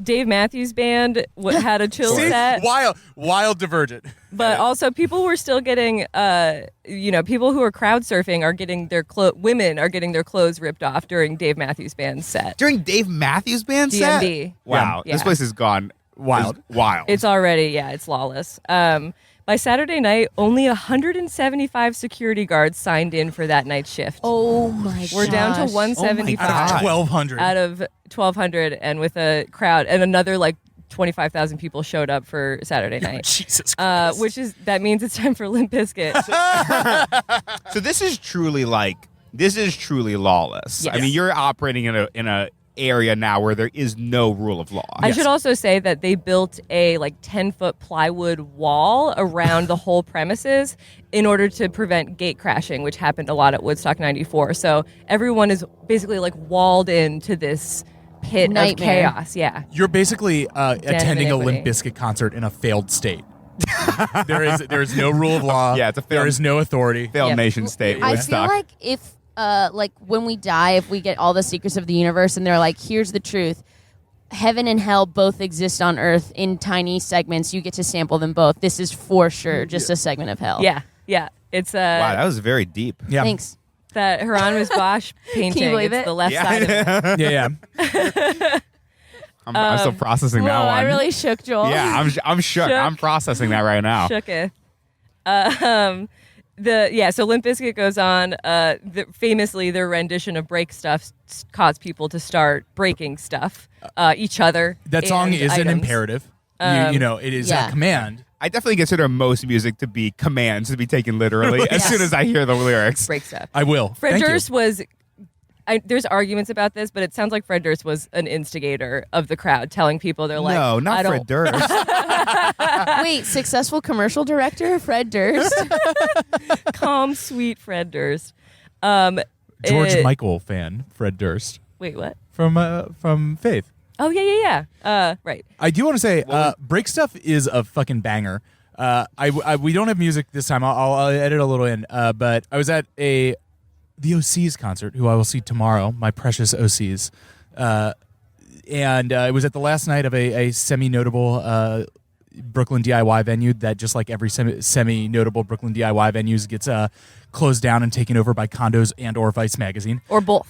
Dave Matthews Band had a chill set. Wild divergent. But also people were still getting, people who are crowd surfing are getting their women are getting their clothes ripped off during Dave Matthews Band's set. During Dave Matthews Band set? DMB. Wow. Yeah. This place has gone wild. It's already, it's lawless. By Saturday night, only 175 security guards signed in for that night's shift. Oh my god. We're down to 175 out of 1,200. Out of 1,200, and with a crowd, and another 25,000 people showed up for Saturday night. Jesus Christ. That means it's time for Limp Bizkit. So this is truly lawless. Yes. I mean, you're operating in a area now where there is no rule of law. I should also say that they built a 10-foot plywood wall around the whole premises in order to prevent gate crashing, which happened a lot at Woodstock 94. So everyone is basically walled into this pit of chaos. Yeah. You're basically attending a iniquity. Limp Bizkit concert in a failed state. there is no rule of law. Yeah, it's a failed, there is no authority. Failed nation state. I Woodstock. feel like if when we die, if we get all the secrets of the universe and they're like, here's the truth, heaven and hell both exist on Earth in tiny segments. You get to sample them both. This is for sure just a segment of hell. Yeah. It's wow, that was very deep. Yeah. Thanks. That Hieronymus Bosch painting. Can you believe it's it? the left side of it. Yeah. I'm still processing that one. I really shook, Joel. Yeah, I'm shook. I'm processing that right now. Shooketh. So Limp Bizkit goes on. Famously, their rendition of "Break Stuff" caused people to start breaking stuff, each other. That song is an imperative. It is a command. I definitely consider most music to be commands to be taken literally as soon as I hear the lyrics. Break stuff. I will. Fred Durst was. There's arguments about this, but it sounds like Fred Durst was an instigator of the crowd, telling people they're like, no, not Fred Durst. Wait, successful commercial director Fred Durst? Calm, sweet Fred Durst. George Michael fan, Fred Durst. Wait, what? From Faith. Oh, yeah. Right. I do want to say, Break Stuff is a fucking banger. We don't have music this time. I'll edit a little in. But I was at the OCs concert, who I will see tomorrow, my precious OCs. And it was at the last night of a semi-notable Brooklyn DIY venue that, just like every semi-notable Brooklyn DIY venues, gets closed down and taken over by condos and or Vice magazine. Or both.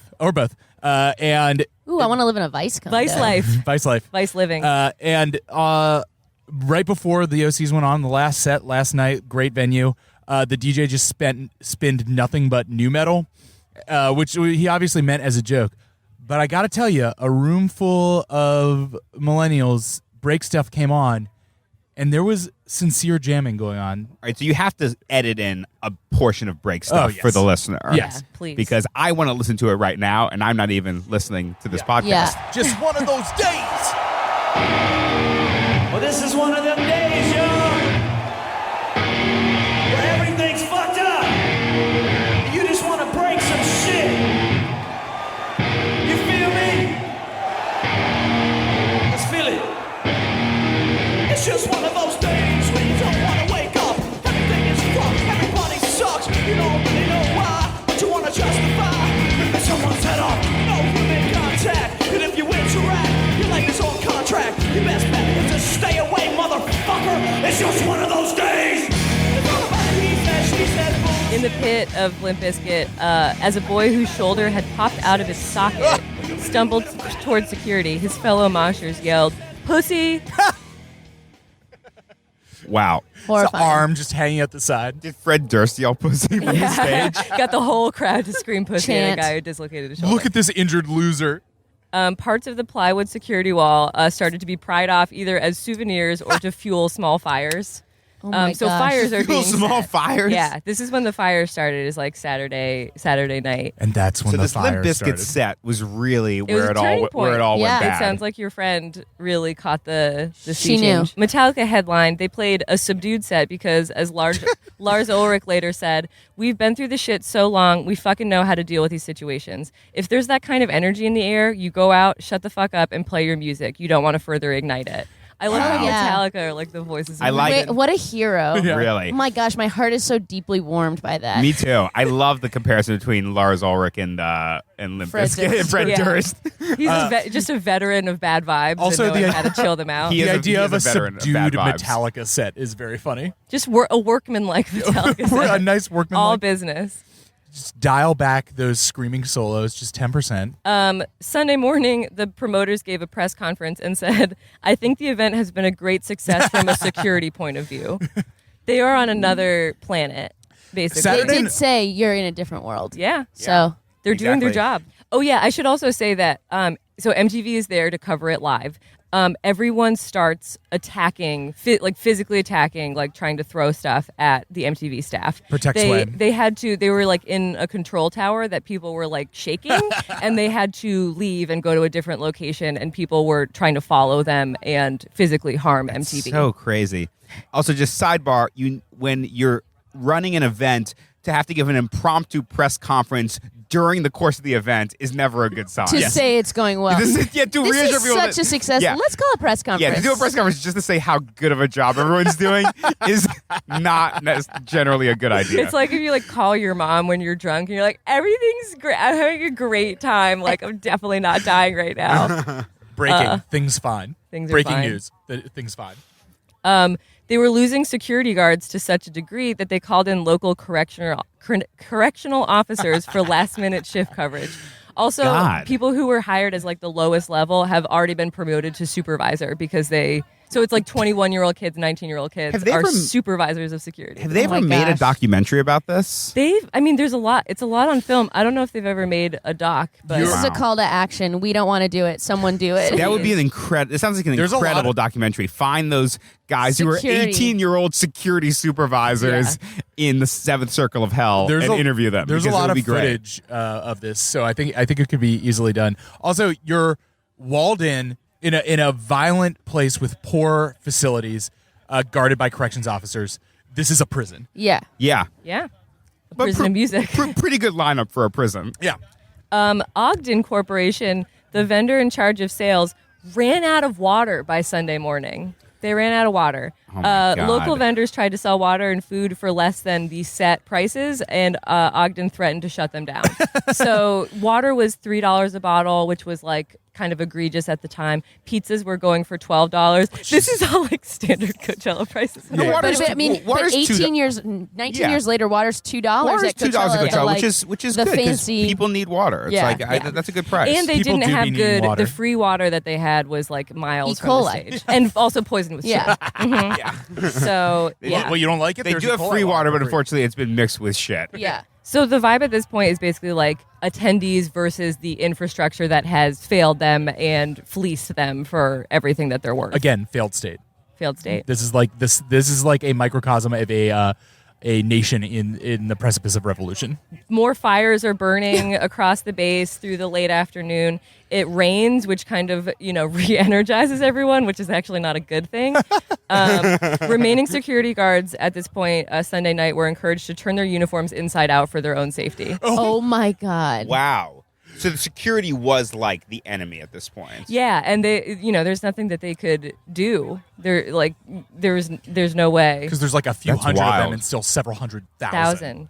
And ooh, I want to live in a Vice condo. Vice life. Vice life. Vice living. And right before the OCs went on, the last set last night, great venue. The DJ just spinned nothing but new metal, which he obviously meant as a joke. But I got to tell you, a room full of millennials, Break Stuff came on, and there was sincere jamming going on. All right, so you have to edit in a portion of Break Stuff for the listener. Yes, please. Because I want to listen to it right now, and I'm not even listening to this podcast. Yeah. Just one of those days. Well, this is one of them days, y'all, where everything's fucked up. You just want to break some shit. You feel me? Let's feel it. It's just one of those days when you don't want to wake up. Everything is fucked, everybody sucks. You don't really know why, but you want to justify. Ripping someone's head off, no human contact. And if you interact, your life is on contract. Your best bet is to stay away, motherfucker. It's just one of those days. It's all about he said, she said, boom. In the pit of Limp Bizkit, as a boy whose shoulder had popped out of his socket, stumbled towards security, his fellow moshers yelled, "Pussy!" Wow. The arm just hanging at the side. Did Fred Durst yell pussy from the stage? Got the whole crowd to scream pussy at a Chant. guy who dislocated his shoulder. Look at this injured loser. Parts of the plywood security wall started to be pried off either as souvenirs or to fuel small fires. Oh my So gosh. fires are being Small set. fires? Yeah, this is when the fire started. Is like Saturday night. And that's when So the this Limp fire Bizkit started. set was really was where a it all turning where it all point. went Yeah. bad. It sounds like your friend really caught the She sea knew. change. Metallica headlined. They played a subdued set because, as Lars Ulrich later said, "We've been through the shit so long, we fucking know how to deal with these situations. If there's that kind of energy in the air, you go out, shut the fuck up, and play your music. You don't want to further ignite it." I love Hell how yeah. Metallica are like the voices. I of like reason. it. What a hero. Really. Oh my gosh, my heart is so deeply warmed by that. Me too. I love the comparison between Lars Ulrich and Limp Fred Bizkit and Durst. Fred Yeah. Durst. He's just a veteran of bad vibes. Also, and knowing the- how to chill them out. He The is a- idea he of is a a veteran of subdued bad vibes. Metallica set is very funny. Just a workman-like Metallica. A set. nice workman. All business. Just dial back those screaming solos, just 10%. Sunday morning, the promoters gave a press conference and said, I think the event has been a great success from a security point of view. They are on another planet, basically. They Saturday- did say you're in a different world. Yeah. So They're doing their Exactly. job. Oh, yeah. I should also say that so MTV is there to cover it live. Everyone starts attacking, physically attacking, like trying to throw stuff at the MTV staff. Protect they, Swain. they were like in a control tower that people were like shaking and they had to leave and go to a different location and people were trying to follow them and physically harm MTV. So crazy. Also, just sidebar: when you're running an event, to have to give an impromptu press conference during the course of the event is never a good sign. to say it's going well. This is, to This reassure is people such that- a success. Yeah. Let's call a press Yeah, conference. to do a press conference just to say how good of a job everyone's doing is not generally a good idea. It's like if you like call your mom when you're drunk and you're like, everything's great. I'm having a great time. Like I'm definitely not dying right now. Breaking. Things fine. Things are Breaking fine. news. Things fine. They were losing security guards to such a degree that they called in local correctional officers for last minute shift coverage. Also, God. people who were hired as like the lowest level have already been promoted to supervisor because so it's like 21-year-old kids, 19-year-old kids Have they are ever- supervisors of security. Have they Oh my ever made a gosh. documentary about this? There's a lot. It's a lot on film. I don't know if they've ever made a doc, but This is a Wow. call to action. We don't want to do it. Someone do it. That would be an incredible. It sounds like an There's a lot incredible of- documentary. Find those guys who are Security. 18-year-old security supervisors in the seventh circle of hell and interview them. There's a because it lot would of be great. footage of this, so I think it could be easily done. Also, you're walled in a violent place with poor facilities, guarded by corrections officers. This is a prison. Yeah. Yeah, yeah. A But prison of music. pretty good lineup for a prison. Yeah. Ogden Corporation, the vendor in charge of sales, ran out of water by Sunday morning. They ran out of water. Oh my God. Local vendors tried to sell water and food for less than the set prices, and Ogden threatened to shut them down. So water was $3 a bottle, which was like kind of egregious at the time. Pizzas were going for $12. This is all like standard Coachella prices. No, Yeah. water's But I mean, too- water's but 18 too- years, 19 Yeah. years later, water's $2 Water's at $2 Coachella. at to, Coachella, like, which is the good 'cause fancy. people need water. It's Yeah, like yeah. that's a good price. And they People didn't do have be needing good. water. The free water that they had was like miles E. from the coli. stage, and also poisoned with Yeah. shit. So yeah. Well, you don't like it? they There's do a have cola free water, for but free. unfortunately, it's been mixed with shit. Yeah. So the vibe at this point is basically like attendees versus the infrastructure that has failed them and fleeced them for everything that they're worth. Again, failed state. Failed state. This is like a microcosm of a nation in the precipice of revolution. More fires are burning across the base through the late afternoon. It rains, which kind of, re-energizes everyone, which is actually not a good thing. Remaining security guards at this point, Sunday night, were encouraged to turn their uniforms inside out for their own safety. Oh my God. Wow. So the security was like the enemy at this point. Yeah, and they, there's nothing that they could do. There's no way. Because there's like a few That's hundred of them wild. and still several hundred thousand. Thousand.